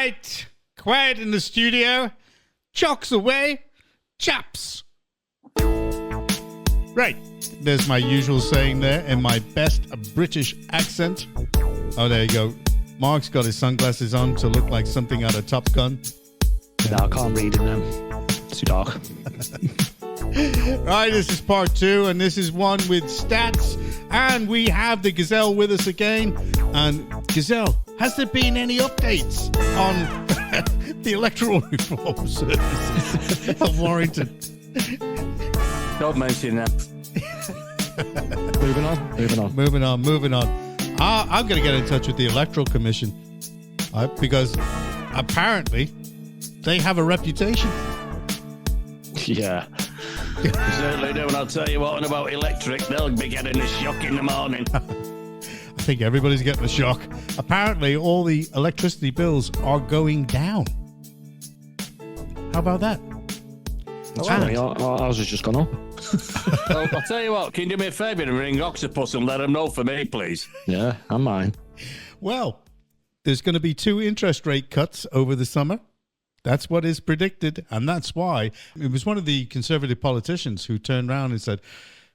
right. Quiet in the studio. Chocks away. Chaps. Right. There's my usual saying there in my best British accent. Oh, there you go. Mark's got his sunglasses on to look like something out of Top Gun. No, I can't read them now. It's too dark. Right, this is part 2, and this is one with stats. And we have the Gazelle with us again. And Gazelle, has there been any updates on the electoral reform services of Warrington? Don't mention that. Moving on. I'm going to get in touch with the Electoral Commission because apparently they have a reputation. Yeah. Certainly do, and I'll tell you what, and about electric, they'll be getting a shock in the morning. I think everybody's getting a shock. Apparently, all the electricity bills are going down. How about that? Ours has just gone up. Well, I'll tell you what, can you do me a favour and ring Octopus and let them know for me, please? Yeah, and mine. Well, there's going to be 2 interest rate cuts over the summer. That's what is predicted, and that's why. It was one of the Conservative politicians who turned around and said,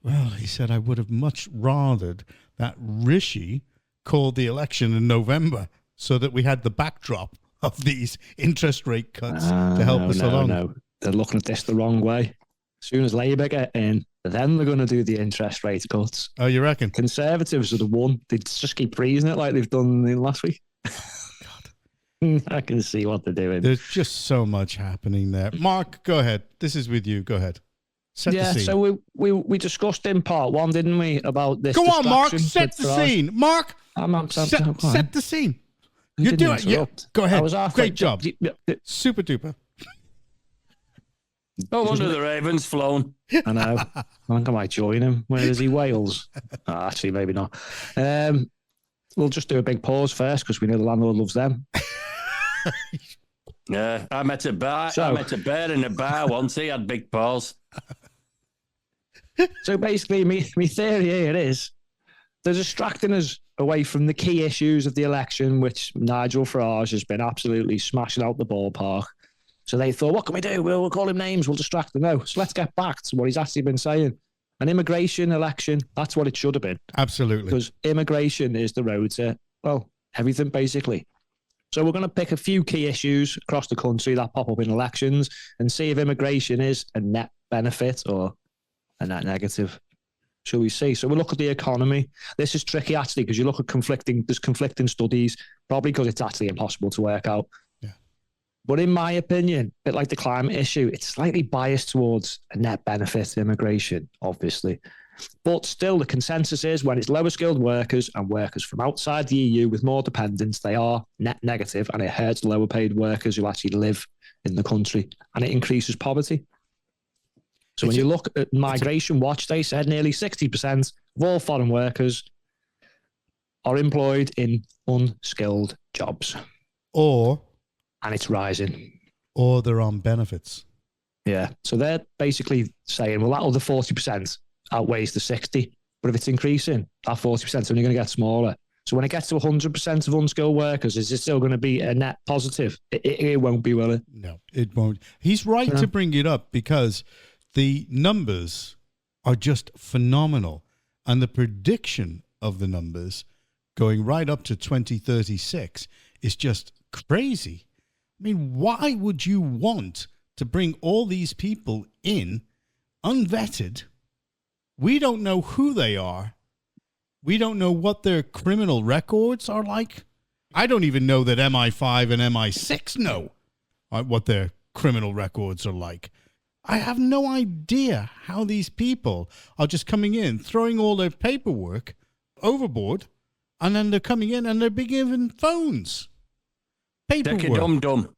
well, he said, I would have much rathered that Rishi called the election in November so that we had the backdrop of these interest rate cuts to help us along. No, they're looking at this the wrong way. As soon as Labour get in, then they're going to do the interest rate cuts. Oh, you reckon? Conservatives are the one. They just keep freezing it like they've done in last week. I can see what they're doing. There's just so much happening there. Mark, go ahead. This is with you. Go ahead. Set the scene. So we discussed in part 1, didn't we, about this. Go on, Mark. Set the scene. Mark, set the scene. You do it. Yeah. Go ahead. Great job. Super duper. No wonder the Ravens flown. I know. I think I might join him. Where is he? Wales? Actually, maybe not. We'll just do a big pause first because we know the landlord loves them. Yeah, I met a bear in a bar once. He had big paws. So basically, my theory here is they're distracting us away from the key issues of the election, which Nigel Farage has been absolutely smashing out the ballpark. So they thought, what can we do? We'll call him names. We'll distract him. No, so let's get back to what he's actually been saying. An immigration election, that's what it should have been. Absolutely. Because immigration is the road to, well, everything basically. So we're going to pick a few key issues across the country that pop up in elections and see if immigration is a net benefit or a net negative. Shall we see? So we'll look at the economy. This is tricky actually because you look at conflicting studies, probably because it's actually impossible to work out. Yeah. But in my opinion, a bit like the climate issue, it's slightly biased towards a net benefit immigration, obviously. But still, the consensus is when it's lower skilled workers and workers from outside the EU with more dependents, they are net negative and it hurts lower paid workers who actually live in the country and it increases poverty. So when you look at Migration Watch, they said nearly 60% of all foreign workers are employed in unskilled jobs. And it's rising. Or they're on benefits. Yeah. So they're basically saying, well, that other 40% outweighs the 60. But if it's increasing, that 40% is only going to get smaller. So when it gets to 100% of unskilled workers, is it still going to be a net positive? It won't be, will it? No, it won't. He's right to bring it up because the numbers are just phenomenal. And the prediction of the numbers going right up to 2036 is just crazy. I mean, why would you want to bring all these people in unvetted? We don't know who they are. We don't know what their criminal records are like. I don't even know that MI5 and MI6 know what their criminal records are like. I have no idea how these people are just coming in, throwing all their paperwork overboard, and then they're coming in and they're being given phones. Paperwork. Dicky Dum Dum.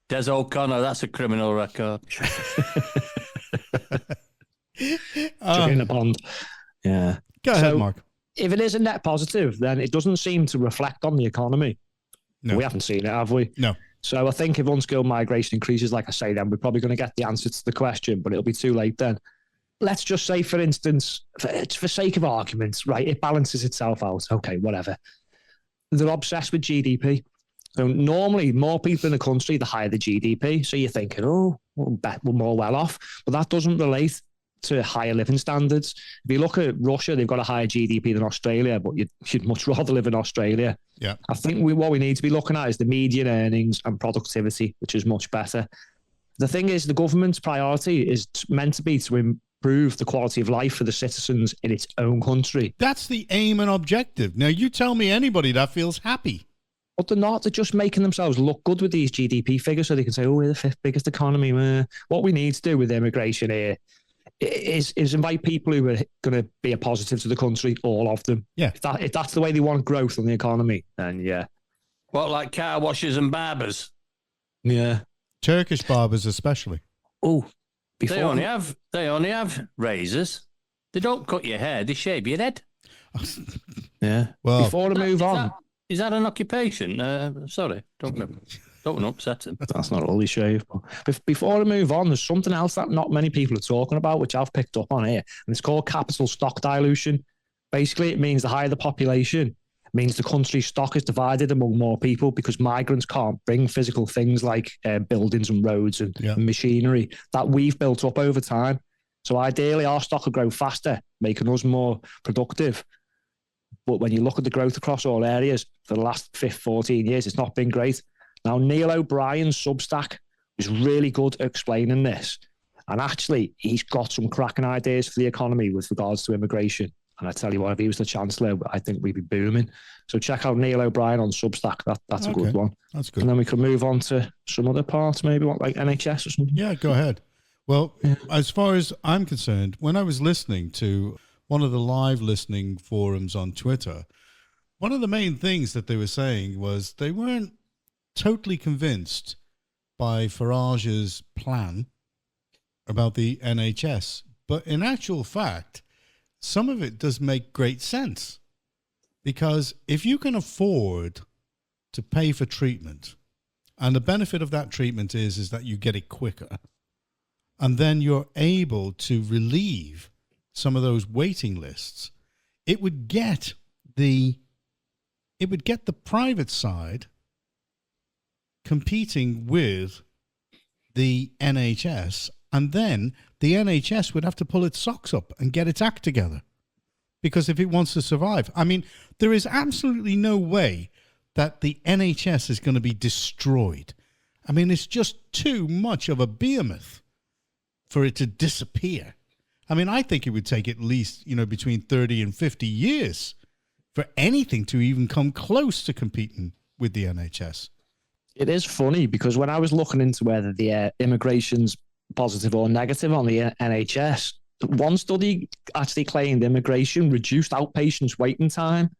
Des O'Connor, that's a criminal record. In a bond. Yeah. Go ahead, Mark. If it is a net positive, then it doesn't seem to reflect on the economy. No. We haven't seen it, have we? No. So I think if unskilled migration increases, like I say, then we're probably going to get the answer to the question, but it'll be too late then. Let's just say, for instance, for sake of arguments, right, it balances itself out. Okay, whatever. They're obsessed with GDP. So normally, more people in the country, the higher the GDP. So you're thinking, oh, we're more well off. But that doesn't relate to higher living standards. If you look at Russia, they've got a higher GDP than Australia, but you'd much rather live in Australia. Yeah. I think what we need to be looking at is the median earnings and productivity, which is much better. The thing is, the government's priority is meant to be to improve the quality of life for the citizens in its own country. That's the aim and objective. Now, you tell me anybody that feels happy. But they're not. They're just making themselves look good with these GDP figures so they can say, oh, we're the 5th biggest economy. What we need to do with immigration here is invite people who are going to be a positive to the country, all of them. Yeah. If that's the way they want growth in the economy, then yeah. What, like car washers and barbers? Yeah. Turkish barbers especially. Oh, They only have razors. They don't cut your hair, they shave your head. Yeah. Well, before I move on. Is that an occupation? Sorry, don't upset him. That's not all he shaved. But before I move on, there's something else that not many people are talking about, which I've picked up on here, and it's called capital stock dilution. Basically, it means the higher the population, it means the country's stock is divided among more people because migrants can't bring physical things like buildings and roads and machinery that we've built up over time. So ideally, our stock will grow faster, making us more productive. But when you look at the growth across all areas for the last 14 years, it's not been great. Now, Neil O'Brien's Substack is really good at explaining this. And actually, he's got some cracking ideas for the economy with regards to immigration. And I tell you what, if he was the Chancellor, I think we'd be booming. So check out Neil O'Brien on Substack. That's a good one. That's good. And then we can move on to some other parts, maybe like NHS or something. Yeah, go ahead. Well, as far as I'm concerned, when I was listening to one of the live listening forums on Twitter, one of the main things that they were saying was they weren't totally convinced by Farage's plan about the NHS. But in actual fact, some of it does make great sense. Because if you can afford to pay for treatment, and the benefit of that treatment is that you get it quicker, and then you're able to relieve some of those waiting lists, it would get the private side competing with the NHS, and then the NHS would have to pull its socks up and get its act together. Because if it wants to survive, I mean, there is absolutely no way that the NHS is going to be destroyed. I mean, it's just too much of a behemoth for it to disappear. I mean, I think it would take at least, between 30 and 50 years for anything to even come close to competing with the NHS. It is funny because when I was looking into whether the immigration's positive or negative on the NHS, one study actually claimed immigration reduced outpatients' waiting time,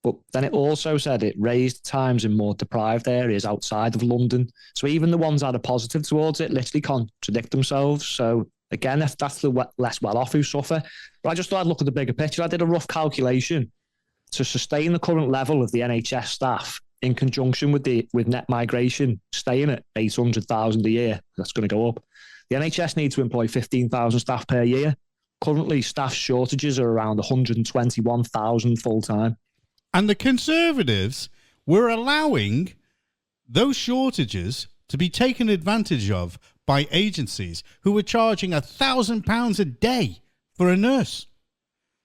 but then it also said it raised times in more deprived areas outside of London. So even the ones that are positive towards it literally contradict themselves. So again, if that's the less well-off who suffer. But I just thought I'd look at the bigger picture. I did a rough calculation to sustain the current level of the NHS staff in conjunction with net migration staying at 800,000 a year. That's going to go up. The NHS needs to employ 15,000 staff per year. Currently, staff shortages are around 121,000 full-time. And the Conservatives were allowing those shortages to be taken advantage of by agencies who were charging £1,000 a day for a nurse.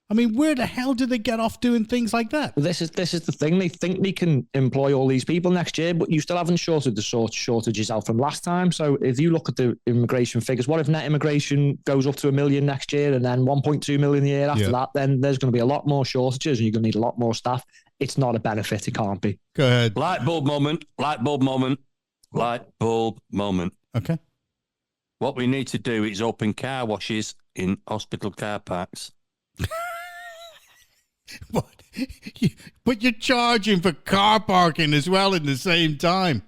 I mean, where the hell did they get off doing things like that? Well, this is the thing. They think they can employ all these people next year, but you still haven't sorted the shortages out from last time. So if you look at the immigration figures, what if net immigration goes up to 1 million next year and then 1.2 million a year after that? Then there's going to be a lot more shortages and you're going to need a lot more staff. It's not a benefit. It can't be. Go ahead. Light bulb moment. Okay. What we need to do is open car washes in hospital car parks. But you're charging for car parking as well at the same time.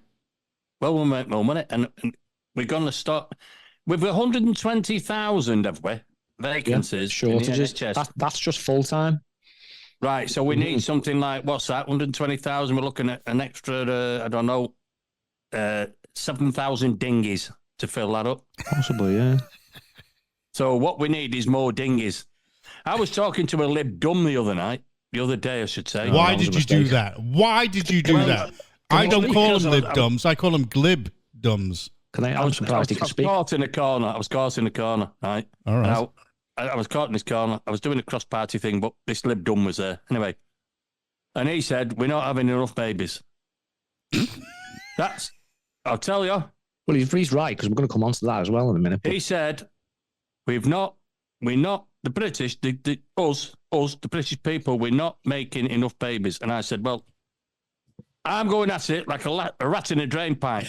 Well, we'll make more money, and we're going to start with 120,000, have we? Vacancies, shortages. That's just full time. Right, so we need something like, what's that, 120,000? We're looking at an extra, 7,000 dinghies to fill that up. Possibly, yeah. So what we need is more dinghies. I was talking to a Lib Dum the other day, I should say. Why did you do that? Why did you do that? I don't call them because lib dums. I call them glib dums. I'm surprised he can speak. I was caught in a corner, right? All right. Now, I was caught in this corner. I was doing a cross-party thing, but this lib dum was there. Anyway, and he said, we're not having enough babies. I'll tell you. Well, he's right, because we're going to come on to that as well in a minute. But... He said, we're not, the British, us, the British people, we're not making enough babies. And I said, well, I'm going at it like a rat in a drain pipe,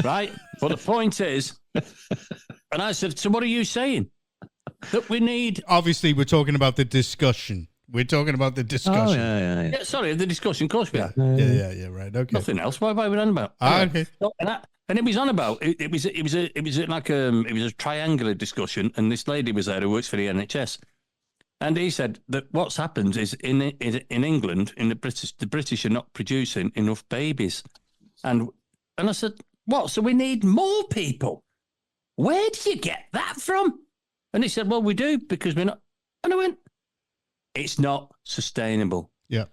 right? But the point is, and I said, so what are you saying? That we need... Obviously, we're talking about the discussion. We're talking about the discussion. Oh, yeah. Sorry, the discussion, of course we are. Yeah, right, okay. Nothing else. What have we on about? Okay. And it was on about it was a triangular discussion, and this lady was there who works for the NHS, and he said that what's happened is in England, the British are not producing enough babies, and I said, what? So we need more people? Where do you get that from? And he said, well, we do because we're not. And I went, it's not sustainable. Yeah,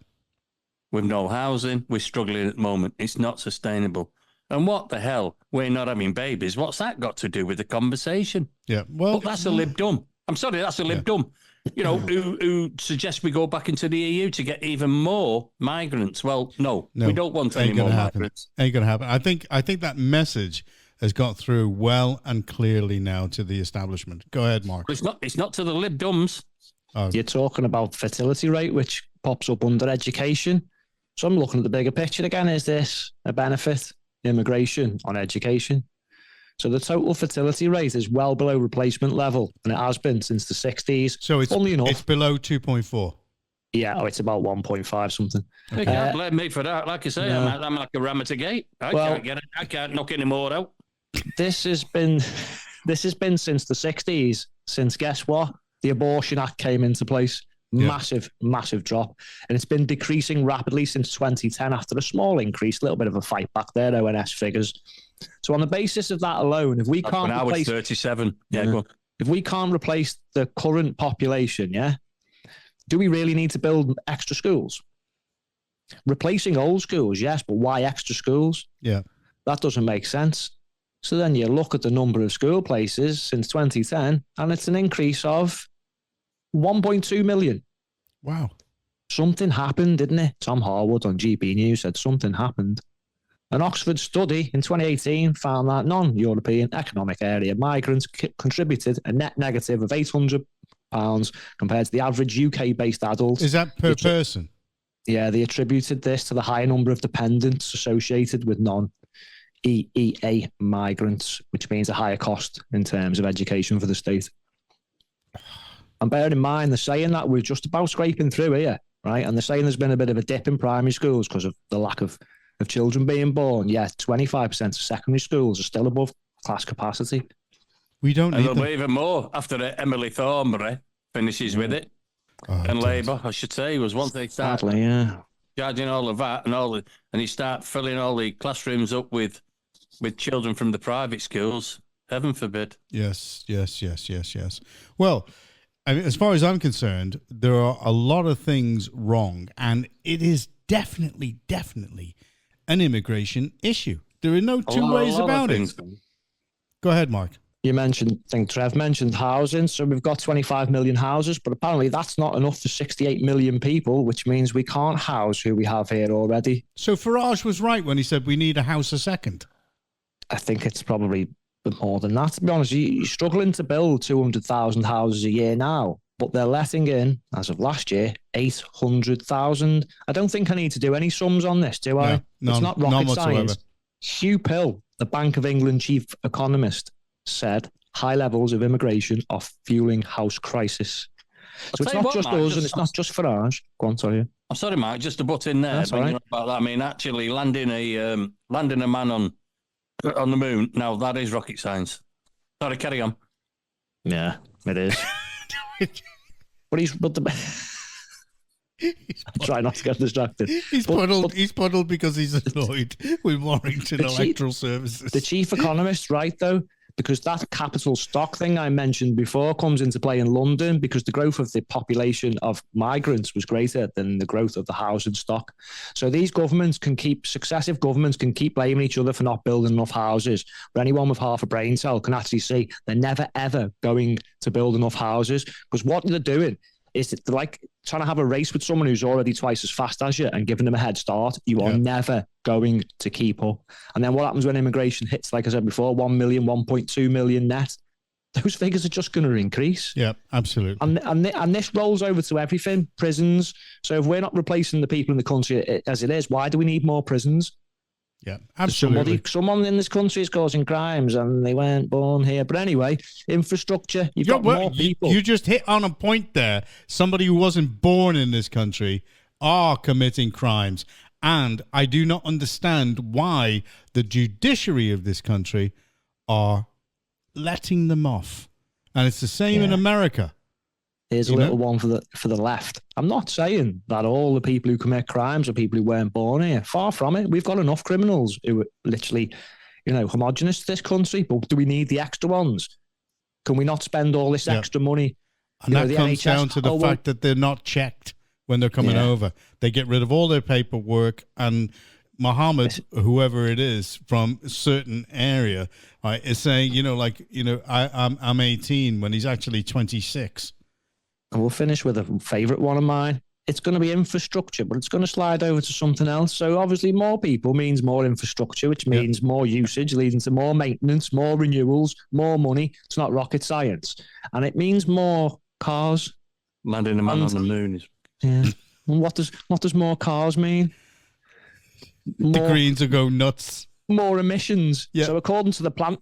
with no housing, we're struggling at the moment. It's not sustainable. And what the hell? We're not having babies. What's that got to do with the conversation? Yeah, well, that's a lib dum. I'm sorry, that's a lib dum. You know, who suggests we go back into the EU to get even more migrants? Well, no, we don't want any more migrants. Ain't gonna happen. I think that message has got through well and clearly now to the establishment. Go ahead, Mark. It's not to the lib dums. You're talking about fertility rate, which pops up under education. So I'm looking at the bigger picture again. Is this a benefit? Immigration on education. So the total fertility rate is well below replacement level, and it has been since the 60s. So it's below 2.4. Yeah, it's about 1.5 something. You can't blame me for that. Like I say, no. I'm like a ram at a gate. I can't knock any more out. This has been since the 60s. Since, guess what? The Abortion Act came into place. Massive drop. And it's been decreasing rapidly since 2010 after a small increase, a little bit of a fight back there, ONS figures. So on the basis of that alone, if we can't replace... Now it's 37. Yeah, if we can't replace the current population, do we really need to build extra schools? Replacing old schools, yes, but why extra schools? Yeah. That doesn't make sense. So then you look at the number of school places since 2010, and it's an increase of 1.2 million. Wow. Something happened, didn't it? Tom Harwood on GB News said something happened. An Oxford study in 2018 found that non-European economic area migrants contributed a net negative of £800 compared to the average UK-based adult. Is that per person? Yeah, they attributed this to the high number of dependents associated with non-EEA migrants, which means a higher cost in terms of education for the state. And bearing in mind, they're saying that we're just about scraping through here, right? And they're saying there's been a bit of a dip in primary schools because of the lack of children being born. Yeah, 25% of secondary schools are still above class capacity. We don't need them. And there'll be even more after Emily Thornberry finishes with it. And Labour, I should say, was one thing. Sadly, yeah. Charging all of that and you start filling all the classrooms up with children from the private schools. Heaven forbid. Yes. Well, I mean, as far as I'm concerned, there are a lot of things wrong, and it is definitely an immigration issue. There are no two ways about it. Go ahead, Mark. You mentioned, I think Trev mentioned housing. So we've got 25 million houses, but apparently that's not enough for 68 million people, which means we can't house who we have here already. So Farage was right when he said we need a house a second. I think it's probably more than that. To be honest, you're struggling to build 200,000 houses a year now, but they're letting in, as of last year, 800,000. I don't think I need to do any sums on this, do I? No, it's not rocket science. Hugh Pill, the Bank of England chief economist, said high levels of immigration are fueling house crisis. So it's not just us, and it's not just Farage. Go on, sorry. I'm sorry, Mark, just to butt in there. That's all right. About that. I mean, actually landing a man on the moon. Now that is rocket science. Sorry, carry on. Yeah, it is. Try not to get distracted. He's puddled because he's annoyed with Warrington Electoral Services. The chief economist, right, though, because that capital stock thing I mentioned before comes into play in London because the growth of the population of migrants was greater than the growth of the housing stock. So these successive governments can keep blaming each other for not building enough houses. But anyone with half a brain cell can actually see they're never, ever going to build enough houses, because what they're doing is they're like trying to have a race with someone who's already twice as fast as you and giving them a head start. You are never going to keep up. And then what happens when immigration hits, like I said before, 1 million, 1.2 million net? Those figures are just going to increase. Yeah, absolutely. And this rolls over to everything, prisons. So if we're not replacing the people in the country as it is, why do we need more prisons? Yeah, absolutely. Someone in this country is causing crimes and they weren't born here. But anyway, infrastructure, you've got more people. You just hit on a point there. Somebody who wasn't born in this country are committing crimes. And I do not understand why the judiciary of this country are letting them off. And it's the same in America. Here's a little one for the left. I'm not saying that all the people who commit crimes are people who weren't born here. Far from it. We've got enough criminals who are literally, homogenous to this country. But do we need the extra ones? Can we not spend all this extra money? And that comes down to the fact that they're not checked when they're coming over. They get rid of all their paperwork, and Mohammed, whoever it is from a certain area, is saying, I'm 18 when he's actually 26. And we'll finish with a favourite one of mine. It's going to be infrastructure, but it's going to slide over to something else. So obviously more people means more infrastructure, which means more usage, leading to more maintenance, more renewals, more money. It's not rocket science. And it means more cars. Landing a man on the moon is... Yeah. And what does more cars mean? The Greens will go nuts. More emissions. Yeah. So according to the I'm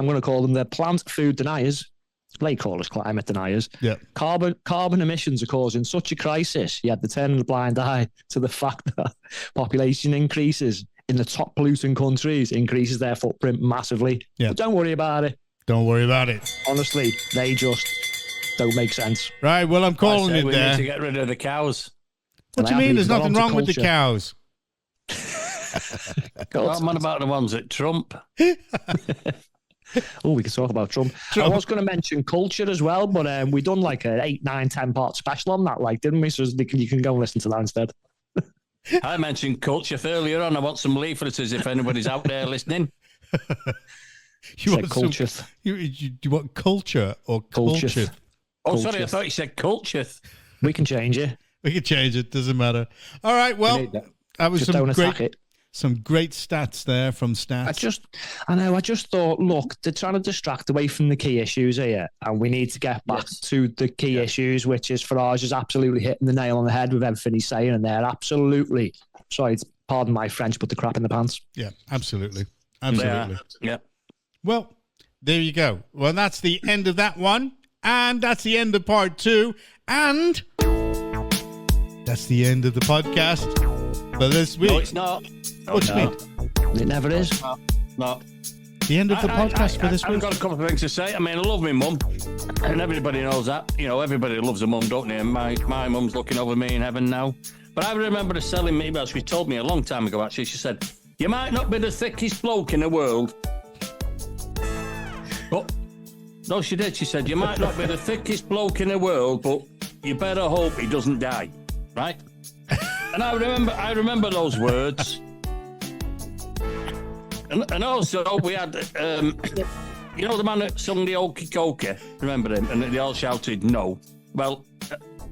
going to call them the plant food deniers, they call us climate deniers. Yeah. Carbon emissions are causing such a crisis. You had to turn a blind eye to the fact that population increases in the top polluting countries increases their footprint massively. Yeah. But don't worry about it. Don't worry about it. Honestly, they just don't make sense. Right. Well, I'm calling it we there. need to get rid of the cows. What do you mean? There's nothing wrong with the cows. I'm on about the ones at Trump. Oh, we could talk about Trump. I was going to mention culture as well, but we done like an 8, 9, 10 part special on that, didn't we? So you can go and listen to that instead. I mentioned culture earlier on. I want some leaflets if anybody's out there listening. You want culture? You want culture or culture? Oh, sorry, I thought you said culture. We can change it. We can change it. Doesn't matter. All right. Well, that was some great stats there from Stats. I just thought, look, they're trying to distract away from the key issues here, and we need to get back to the key issues, which is Farage is absolutely hitting the nail on the head with everything he's saying, and they're absolutely, pardon my French, but the crap in the pants. Yeah, absolutely. Absolutely. Yeah. Well, there you go. Well, that's the end of that one, and that's the end of part 2, and that's the end of the podcast for this week. No, it's not. What do you mean? It never is. No. The end of the podcast for this week? I've got a couple of things to say. I mean, I love my mum, and everybody knows that. Everybody loves a mum, don't they? And my mum's looking over me in heaven now. But I remember her telling me, well, she told me a long time ago, actually, she said, you might not be the thickest bloke in the world. But, no, she did. She said, you might not be the thickest bloke in the world, but you better hope he doesn't die. Right? And I remember those words. And also, we had, the man that sung the Okey Cokey, remember him? And they all shouted, no. Well,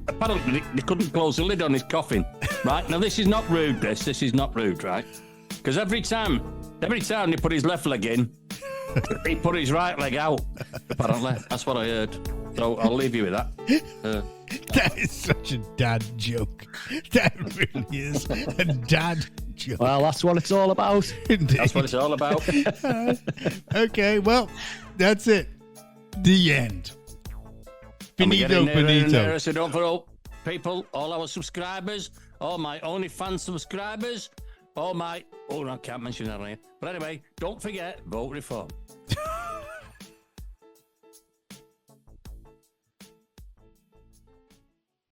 apparently they couldn't close the lid on his coffin, right? Now, this is not rude, this is not rude, right? Because every time he put his left leg in, he put his right leg out, apparently. That's what I heard. So I'll leave you with that. That is such a dad joke. That really is a dad joke. Well, that's what it's all about. Indeed. That's what it's all about. Okay, well, that's it. The end. Finito. So don't forget, people, all our subscribers, all my OnlyFans subscribers, all my... Oh, no, I can't mention that on here. But anyway, don't forget, vote reform.